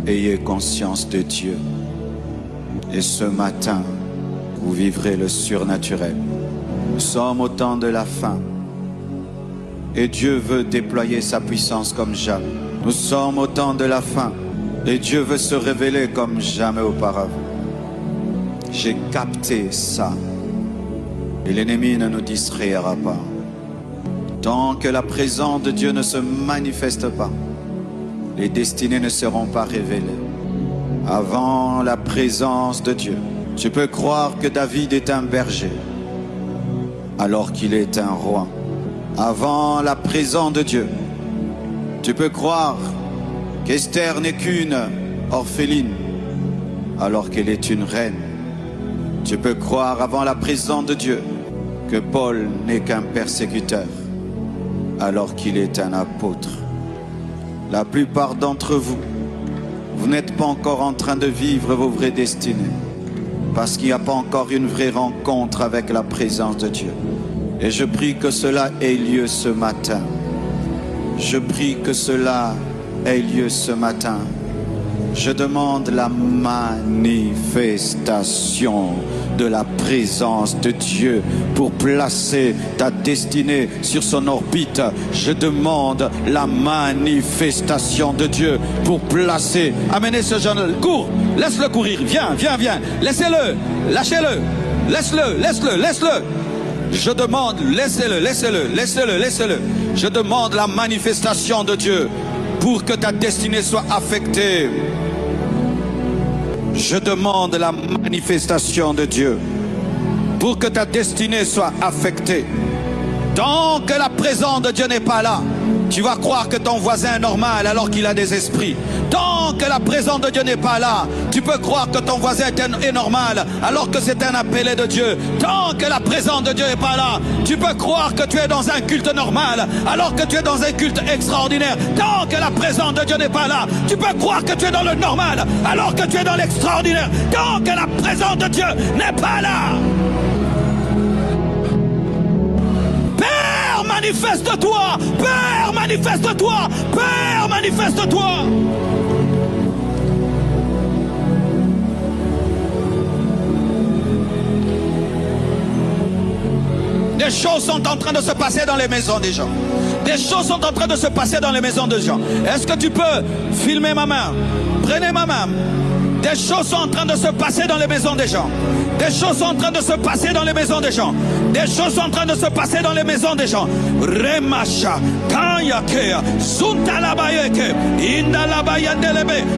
ayez conscience de Dieu. Et ce matin, vous vivrez le surnaturel. Nous sommes au temps de la fin. Et Dieu veut déployer sa puissance comme jamais. Nous sommes au temps de la fin. Et Dieu veut se révéler comme jamais auparavant. J'ai capté ça. Et l'ennemi ne nous distraira pas. Tant que la présence de Dieu ne se manifeste pas, les destinées ne seront pas révélées. Avant la présence de Dieu, tu peux croire que David est un berger, alors qu'il est un roi. Avant la présence de Dieu, tu peux croire qu'Esther n'est qu'une orpheline, alors qu'elle est une reine. Tu peux croire avant la présence de Dieu que Paul n'est qu'un persécuteur, alors qu'il est un apôtre. La plupart d'entre vous, vous n'êtes pas encore en train de vivre vos vraies destinées, parce qu'il n'y a pas encore une vraie rencontre avec la présence de Dieu. Et je prie que cela ait lieu ce matin. Je prie que cela ait lieu ce matin. Je demande la manifestation de la présence de Dieu pour placer ta destinée sur son orbite. Je demande la manifestation de Dieu pour placer. Amenez ce jeune, cours, laisse-le courir, viens, viens, viens, laissez-le, lâchez-le, laisse-le, laisse-le, laisse-le. Je demande, laissez-le, laissez-le, laissez-le, laissez-le. Je demande la manifestation de Dieu pour que ta destinée soit affectée. Je demande la manifestation de Dieu pour que ta destinée soit affectée. Tant que la présence de Dieu n'est pas là, tu vas croire que ton voisin est normal alors qu'il a des esprits. Tant que la présence de Dieu n'est pas là, tu peux croire que ton voisin est normal alors que c'est un appelé de Dieu. Tant que la présence de Dieu n'est pas là, tu peux croire que tu es dans un culte normal alors que tu es dans un culte extraordinaire. Tant que la présence de Dieu n'est pas là, tu peux croire que tu es dans le normal alors que tu es dans l'extraordinaire. Tant que la présence de Dieu n'est pas là. Père, manifeste-toi! Père, manifeste-toi! Père, manifeste-toi! Des choses sont en train de se passer dans les maisons des gens. Des choses sont en train de se passer dans les maisons des gens. Est-ce que tu peux filmer ma main? Prenez ma main. Des choses sont en train de se passer dans les maisons des gens. Des choses sont en train de se passer dans les maisons des gens. Des choses sont en train de se passer dans les maisons des gens. Remacha, Kayakea, Suntalabayeke, Indalabayandelebe.